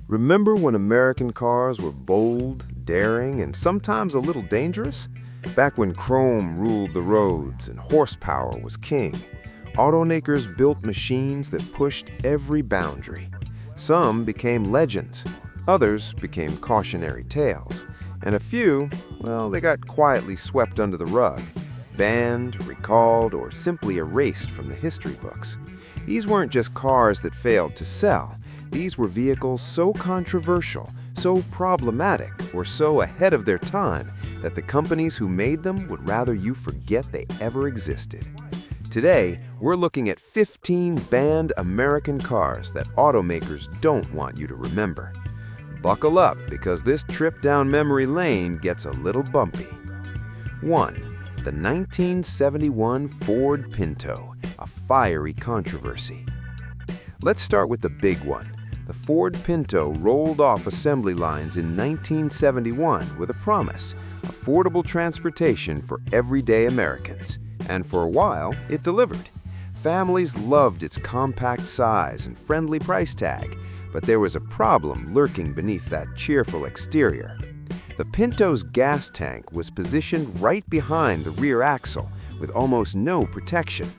Remember when American cars were bold, daring, and sometimes a little dangerous? Back when chrome ruled the roads and horsepower was king, automakers built machines that pushed every boundary. Some became legends, others became cautionary tales, and a few, well, they got quietly swept under the rug, banned, recalled, or simply erased from the history books. These weren't just cars that failed to sell. These were vehicles so controversial, so problematic, or so ahead of their time that the companies who made them would rather you forget they ever existed. Today, we're looking at 15 banned American cars that automakers don't want you to remember. Buckle up, because this trip down memory lane gets a little bumpy. 1. The 1971 Ford Pinto, a fiery controversy. Let's start with the big one. The Ford Pinto rolled off assembly lines in 1971 with a promise: affordable transportation for everyday Americans. And for a while, it delivered. Families loved its compact size and friendly price tag, but there was a problem lurking beneath that cheerful exterior. The Pinto's gas tank was positioned right behind the rear axle with almost no protection.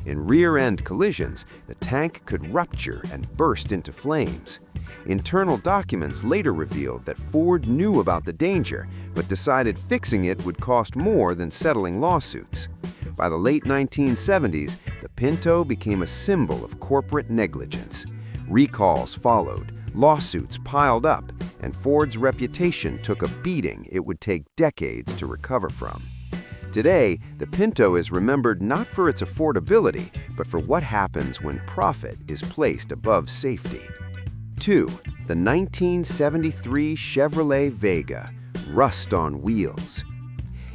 In rear-end collisions, the tank could rupture and burst into flames. Internal documents later revealed that Ford knew about the danger, but decided fixing it would cost more than settling lawsuits. By the late 1970s, the Pinto became a symbol of corporate negligence. Recalls followed, lawsuits piled up, and Ford's reputation took a beating it would take decades to recover from. Today, the Pinto is remembered not for its affordability, but for what happens when profit is placed above safety. 2. The 1973 Chevrolet Vega, rust on wheels.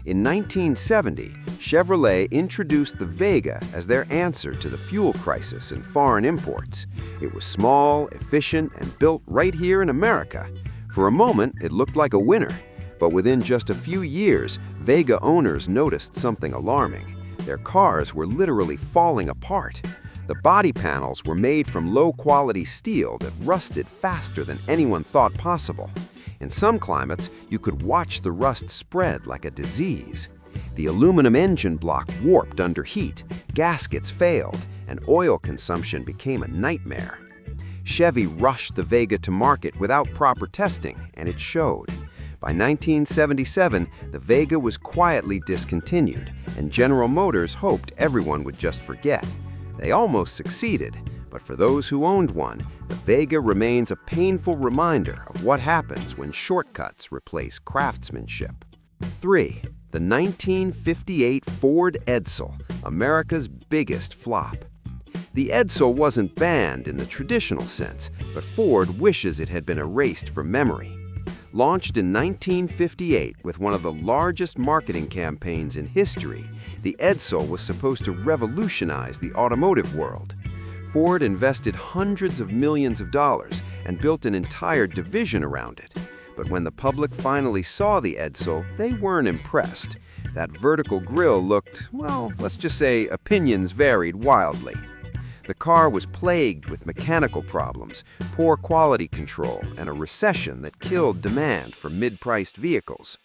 In 1970, Chevrolet introduced the Vega as their answer to the fuel crisis in foreign imports. It was small, efficient, and built right here in America. For a moment, it looked like a winner. But within just a few years, Vega owners noticed something alarming. Their cars were literally falling apart. The body panels were made from low-quality steel that rusted faster than anyone thought possible. In some climates, you could watch the rust spread like a disease. The aluminum engine block warped under heat, gaskets failed, and oil consumption became a nightmare. Chevy rushed the Vega to market without proper testing, and it showed. By 1977, the Vega was quietly discontinued, and General Motors hoped everyone would just forget. They almost succeeded, but for those who owned one, the Vega remains a painful reminder of what happens when shortcuts replace craftsmanship. 3. The 1958 Ford Edsel, America's biggest flop. The Edsel wasn't banned in the traditional sense, but Ford wishes it had been erased from memory. Launched in 1958 with one of the largest marketing campaigns in history, the Edsel was supposed to revolutionize the automotive world. Ford invested hundreds of millions of dollars and built an entire division around it. But when the public finally saw the Edsel, they weren't impressed. That vertical grille looked, well, let's just say opinions varied wildly. The car was plagued with mechanical problems, poor quality control, and a recession that killed demand for mid-priced vehicles.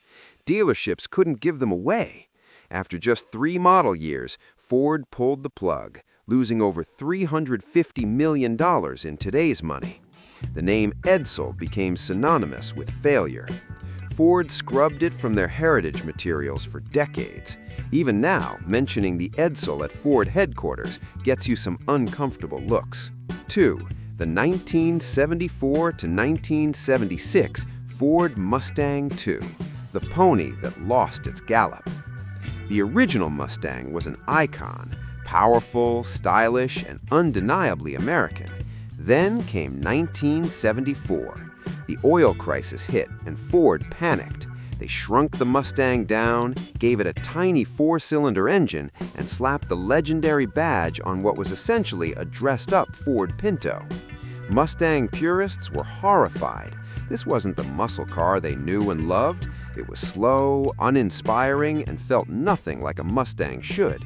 Dealerships couldn't give them away. After just 3 model years, Ford pulled the plug, losing over $350 million in today's money. The name Edsel became synonymous with failure. Ford scrubbed it from their heritage materials for decades. Even now, mentioning the Edsel at Ford headquarters gets you some uncomfortable looks. 2. The 1974 to 1976 Ford Mustang II, the pony that lost its gallop. The original Mustang was an icon, powerful, stylish, and undeniably American. Then came 1974. The oil crisis hit, and Ford panicked. They shrunk the Mustang down, gave it a tiny 4-cylinder engine, and slapped the legendary badge on what was essentially a dressed-up Ford Pinto. Mustang purists were horrified. This wasn't the muscle car they knew and loved. It was slow, uninspiring, and felt nothing like a Mustang should.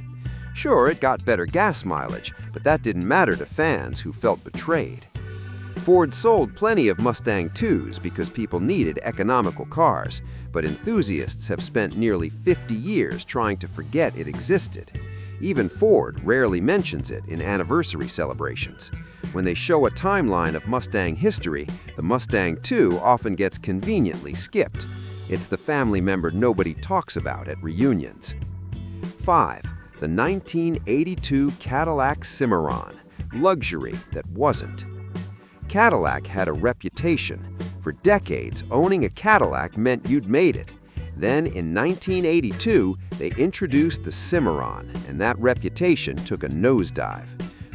Sure, it got better gas mileage, but that didn't matter to fans who felt betrayed. Ford sold plenty of Mustang IIs because people needed economical cars, but enthusiasts have spent nearly 50 years trying to forget it existed. Even Ford rarely mentions it in anniversary celebrations. When they show a timeline of Mustang history, the Mustang II often gets conveniently skipped. It's the family member nobody talks about at reunions. 5. The 1982 Cadillac Cimarron, luxury that wasn't. Cadillac had a reputation. For decades, owning a Cadillac meant you'd made it. Then, in 1982, they introduced the Cimarron, and that reputation took a nosedive.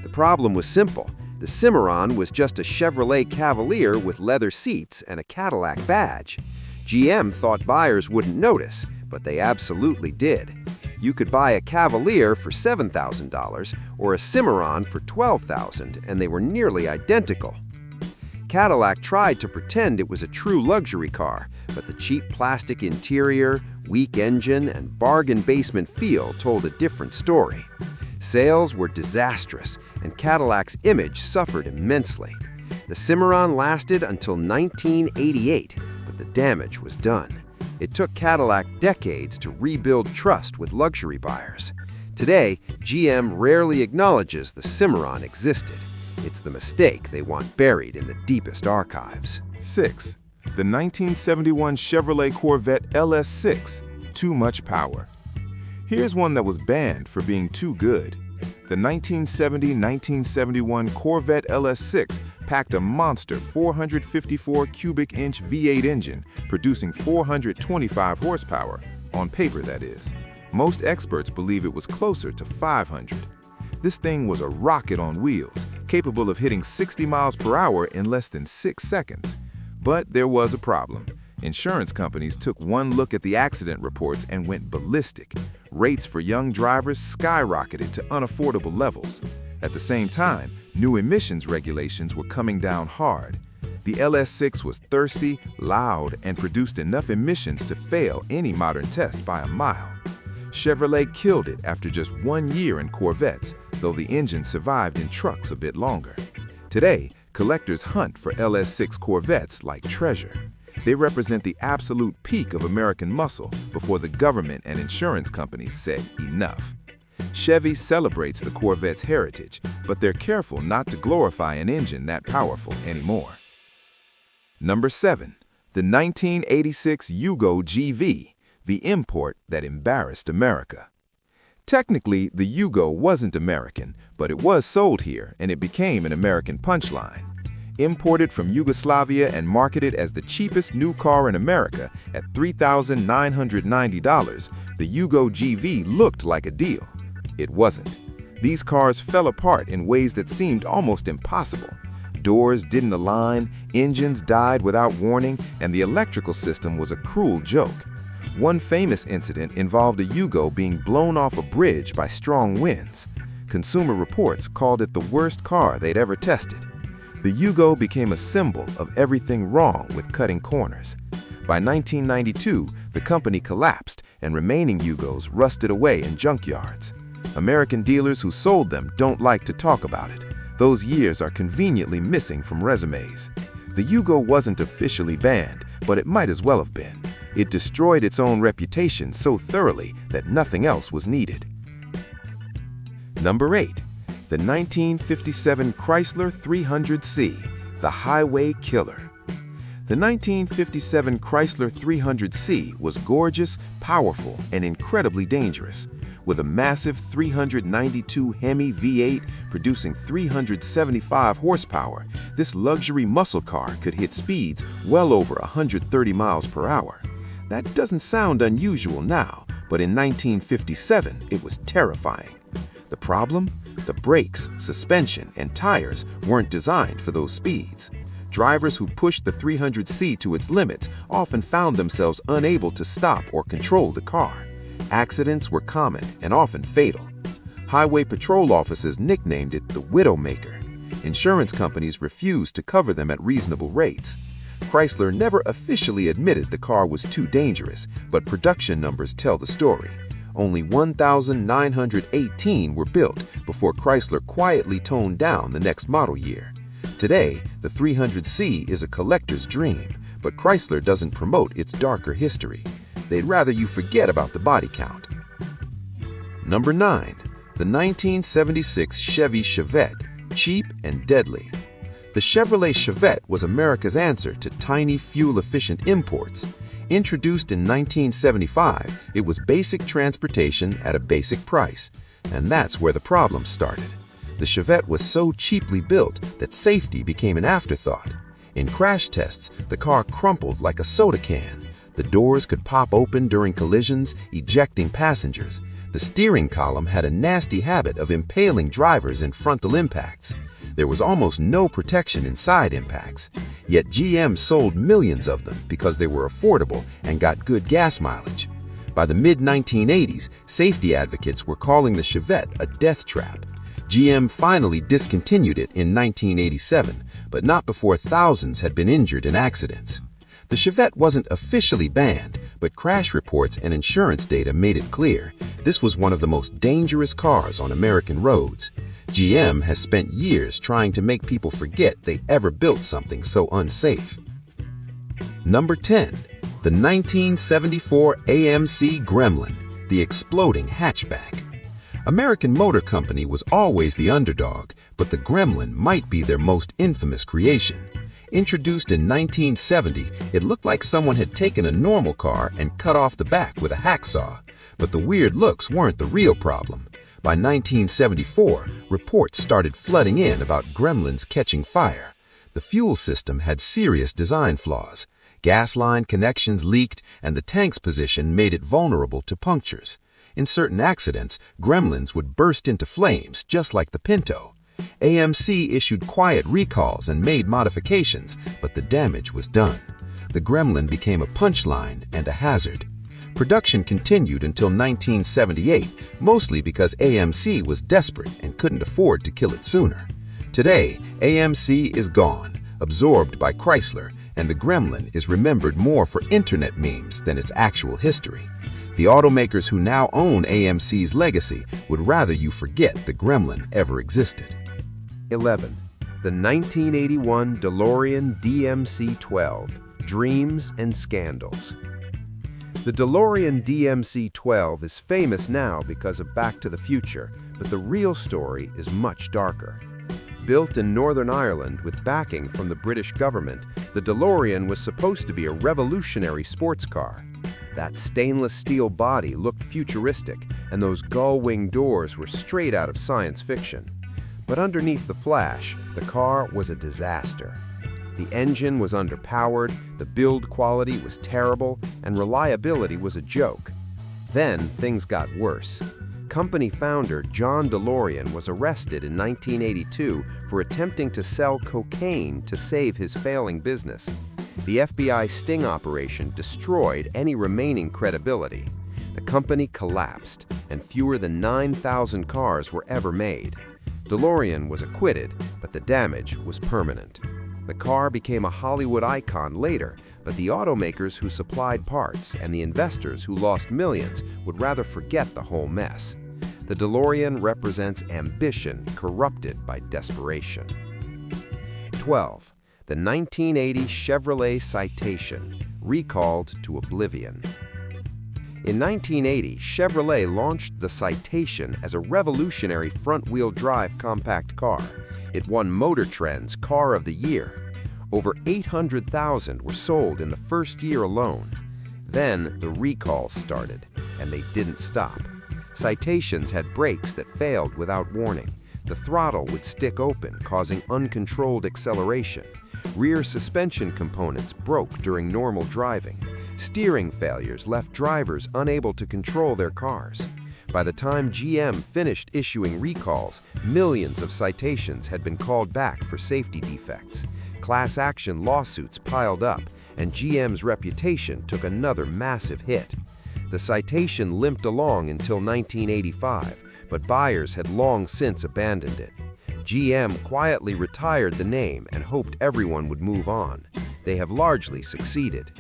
The problem was simple. The Cimarron was just a Chevrolet Cavalier with leather seats and a Cadillac badge. GM thought buyers wouldn't notice, but they absolutely did. You could buy a Cavalier for $7,000 or a Cimarron for $12,000, and they were nearly identical. Cadillac tried to pretend it was a true luxury car, but the cheap plastic interior, weak engine, and bargain basement feel told a different story. Sales were disastrous, and Cadillac's image suffered immensely. The Cimarron lasted until 1988, but the damage was done. It took Cadillac decades to rebuild trust with luxury buyers. Today, GM rarely acknowledges the Cimarron existed. It's the mistake they want buried in the deepest archives. 6. The 1971 Chevrolet Corvette LS6, too much power. Here's one that was banned for being too good. The 1970-1971 Corvette LS6 packed a monster 454 cubic inch V8 engine, producing 425 horsepower, on paper that is. Most experts believe it was closer to 500. This thing was a rocket on wheels, capable of hitting 60 miles per hour in less than 6 seconds. But there was a problem. Insurance companies took one look at the accident reports and went ballistic. Rates for young drivers skyrocketed to unaffordable levels. At the same time, new emissions regulations were coming down hard. The LS6 was thirsty, loud, and produced enough emissions to fail any modern test by a mile. Chevrolet killed it after just 1 year in Corvettes, though the engine survived in trucks a bit longer. Today, collectors hunt for LS6 Corvettes like treasure. They represent the absolute peak of American muscle before the government and insurance companies said enough. Chevy celebrates the Corvette's heritage, but they're careful not to glorify an engine that powerful anymore. Number 7. The 1986 Yugo GV, the import that embarrassed America. Technically, the Yugo wasn't American, but it was sold here and it became an American punchline. Imported from Yugoslavia and marketed as the cheapest new car in America at $3,990, the Yugo GV looked like a deal. It wasn't. These cars fell apart in ways that seemed almost impossible. Doors didn't align, engines died without warning, and the electrical system was a cruel joke. One famous incident involved a Yugo being blown off a bridge by strong winds. Consumer Reports called it the worst car they'd ever tested. The Yugo became a symbol of everything wrong with cutting corners. By 1992, the company collapsed and remaining Yugos rusted away in junkyards. American dealers who sold them don't like to talk about it. Those years are conveniently missing from resumes. The Yugo wasn't officially banned, but it might as well have been. It destroyed its own reputation so thoroughly that nothing else was needed. Number 8. The 1957 Chrysler 300C, the highway killer. The 1957 Chrysler 300C was gorgeous, powerful, and incredibly dangerous. With a massive 392 Hemi V8 producing 375 horsepower, this luxury muscle car could hit speeds well over 130 miles per hour. That doesn't sound unusual now, but in 1957 it was terrifying. The problem? The brakes, suspension, and tires weren't designed for those speeds. Drivers who pushed the 300C to its limits often found themselves unable to stop or control the car. Accidents were common and often fatal. Highway patrol officers nicknamed it the Widowmaker. Insurance companies refused to cover them at reasonable rates. Chrysler never officially admitted the car was too dangerous, but production numbers tell the story. Only 1,918 were built before Chrysler quietly toned down the next model year. Today, the 300C is a collector's dream, but Chrysler doesn't promote its darker history. They'd rather you forget about the body count. Number 9. The 1976 Chevy Chevette, cheap and deadly. The Chevrolet Chevette was America's answer to tiny, fuel-efficient imports. Introduced in 1975, it was basic transportation at a basic price, and that's where the problem started. The Chevette was so cheaply built that safety became an afterthought. In crash tests, the car crumpled like a soda can. The doors could pop open during collisions, ejecting passengers. The steering column had a nasty habit of impaling drivers in frontal impacts. There was almost no protection in side impacts. Yet GM sold millions of them because they were affordable and got good gas mileage. By the mid-1980s, safety advocates were calling the Chevette a death trap. GM finally discontinued it in 1987, but not before thousands had been injured in accidents. The Chevette wasn't officially banned, but crash reports and insurance data made it clear this was one of the most dangerous cars on American roads. GM has spent years trying to make people forget they ever built something so unsafe. Number 10. The 1974 AMC Gremlin, the exploding hatchback. American Motor Company was always the underdog, but the Gremlin might be their most infamous creation. Introduced in 1970, it looked like someone had taken a normal car and cut off the back with a hacksaw. But the weird looks weren't the real problem. By 1974, reports started flooding in about Gremlins catching fire. The fuel system had serious design flaws. Gas line connections leaked, and the tank's position made it vulnerable to punctures. In certain accidents, Gremlins would burst into flames, just like the Pinto. AMC issued quiet recalls and made modifications, but the damage was done. The Gremlin became a punchline and a hazard. Production continued until 1978, mostly because AMC was desperate and couldn't afford to kill it sooner. Today, AMC is gone, absorbed by Chrysler, and the Gremlin is remembered more for internet memes than its actual history. The automakers who now own AMC's legacy would rather you forget the Gremlin ever existed. 11. The 1981 DeLorean DMC-12, Dreams and Scandals. The DeLorean DMC-12 is famous now because of Back to the Future, but the real story is much darker. Built in Northern Ireland with backing from the British government, the DeLorean was supposed to be a revolutionary sports car. That stainless steel body looked futuristic, and those gull-wing doors were straight out of science fiction. But underneath the flash, the car was a disaster. The engine was underpowered, the build quality was terrible, and reliability was a joke. Then things got worse. Company founder John DeLorean was arrested in 1982 for attempting to sell cocaine to save his failing business. The FBI sting operation destroyed any remaining credibility. The company collapsed, and fewer than 9,000 cars were ever made. DeLorean was acquitted, but the damage was permanent. The car became a Hollywood icon later, but the automakers who supplied parts and the investors who lost millions would rather forget the whole mess. The DeLorean represents ambition corrupted by desperation. 12. The 1980 Chevrolet Citation, recalled to oblivion. In 1980, Chevrolet launched the Citation as a revolutionary front-wheel drive compact car. It won Motor Trend's Car of the Year. Over 800,000 were sold in the first year alone. Then the recalls started, and they didn't stop. Citations had brakes that failed without warning. The throttle would stick open, causing uncontrolled acceleration. Rear suspension components broke during normal driving. Steering failures left drivers unable to control their cars. By the time GM finished issuing recalls, millions of citations had been called back for safety defects. Class action lawsuits piled up, and GM's reputation took another massive hit. The Citation limped along until 1985, but buyers had long since abandoned it. GM quietly retired the name and hoped everyone would move on. They have largely succeeded.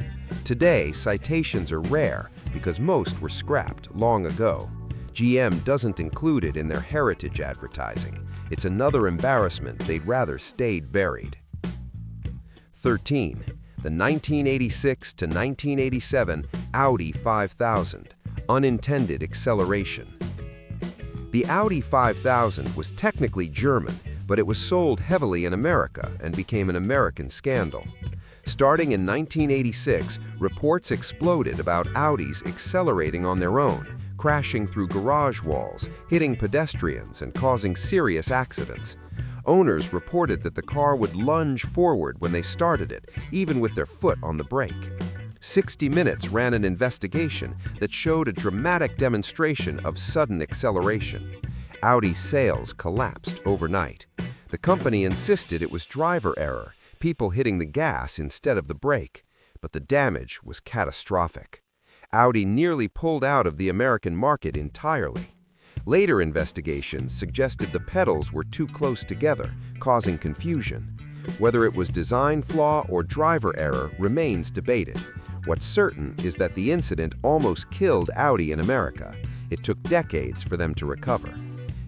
Today, Citations are rare because most were scrapped long ago. GM doesn't include it in their heritage advertising. It's another embarrassment they'd rather stayed buried. 13. The 1986 to 1987 Audi 5000, unintended acceleration. The Audi 5000 was technically German, but it was sold heavily in America and became an American scandal. Starting in 1986, reports exploded about Audis accelerating on their own, crashing through garage walls, hitting pedestrians, and causing serious accidents. Owners reported that the car would lunge forward when they started it, even with their foot on the brake. 60 Minutes ran an investigation that showed a dramatic demonstration of sudden acceleration. Audi sales collapsed overnight. The company insisted it was driver error, people hitting the gas instead of the brake, but the damage was catastrophic. Audi nearly pulled out of the American market entirely. Later investigations suggested the pedals were too close together, causing confusion. Whether it was design flaw or driver error remains debated. What's certain is that the incident almost killed Audi in America. It took decades for them to recover.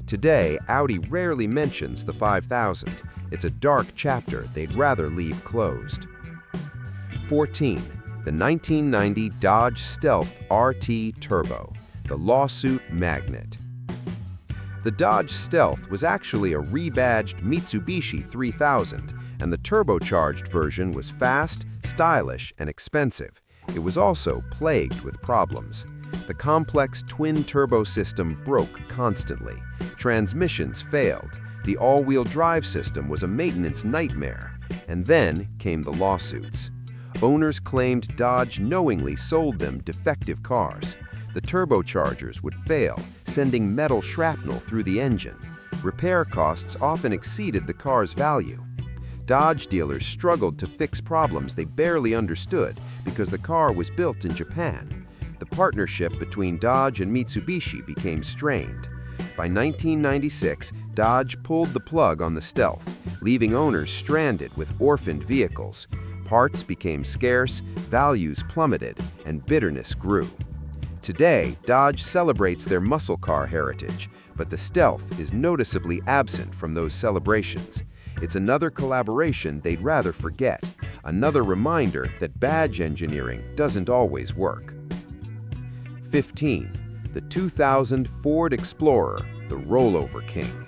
Today, Audi rarely mentions the 5000. It's a dark chapter they'd rather leave closed. 14. The 1990 Dodge Stealth RT Turbo, the lawsuit magnet. The Dodge Stealth was actually a rebadged Mitsubishi 3000, and the turbocharged version was fast, stylish, and expensive. It was also plagued with problems. The complex twin-turbo system broke constantly. Transmissions failed. The all-wheel drive system was a maintenance nightmare. And then came the lawsuits. Owners claimed Dodge knowingly sold them defective cars. The turbochargers would fail, sending metal shrapnel through the engine. Repair costs often exceeded the car's value. Dodge dealers struggled to fix problems they barely understood because the car was built in Japan. The partnership between Dodge and Mitsubishi became strained. By 1996, Dodge pulled the plug on the Stealth, leaving owners stranded with orphaned vehicles. Parts became scarce, values plummeted, and bitterness grew. Today, Dodge celebrates their muscle car heritage, but the Stealth is noticeably absent from those celebrations. It's another collaboration they'd rather forget, another reminder that badge engineering doesn't always work. 15. The 2000 Ford Explorer, the rollover king.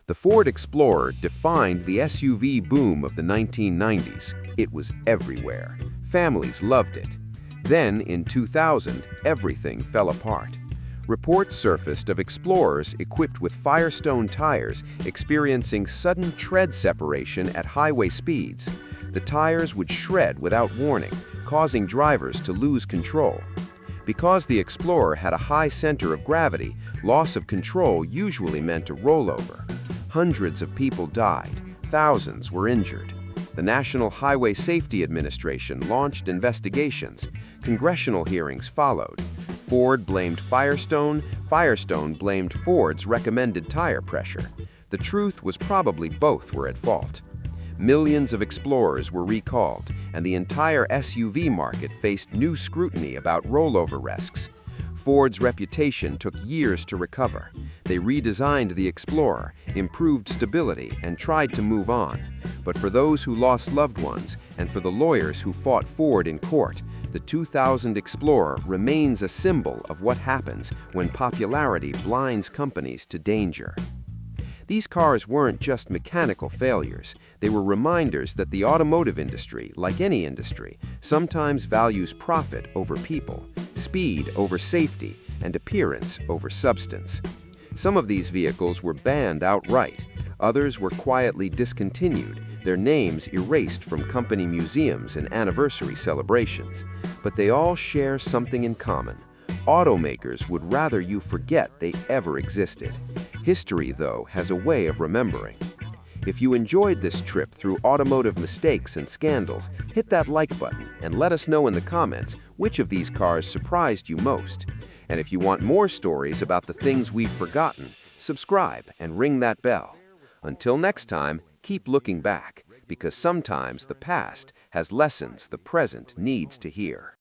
The Ford Explorer defined the SUV boom of the 1990s. It was everywhere. Families loved it. Then, in 2000, everything fell apart. Reports surfaced of Explorers equipped with Firestone tires experiencing sudden tread separation at highway speeds. The tires would shred without warning, causing drivers to lose control. Because the Explorer had a high center of gravity, loss of control usually meant a rollover. Hundreds of people died, thousands were injured. The National Highway Safety Administration launched investigations. Congressional hearings followed. Ford blamed Firestone, Firestone blamed Ford's recommended tire pressure. The truth was probably both were at fault. Millions of Explorers were recalled, and the entire SUV market faced new scrutiny about rollover risks. Ford's reputation took years to recover. They redesigned the Explorer, improved stability, and tried to move on. But for those who lost loved ones, and for the lawyers who fought Ford in court, the 2000 Explorer remains a symbol of what happens when popularity blinds companies to danger. These cars weren't just mechanical failures. They were reminders that the automotive industry, like any industry, sometimes values profit over people, speed over safety, and appearance over substance. Some of these vehicles were banned outright. Others were quietly discontinued, their names erased from company museums and anniversary celebrations. But they all share something in common. Automakers would rather you forget they ever existed. History, though, has a way of remembering. If you enjoyed this trip through automotive mistakes and scandals, hit that like button and let us know in the comments which of these cars surprised you most. And if you want more stories about the things we've forgotten, subscribe and ring that bell. Until next time, keep looking back, because sometimes the past has lessons the present needs to hear.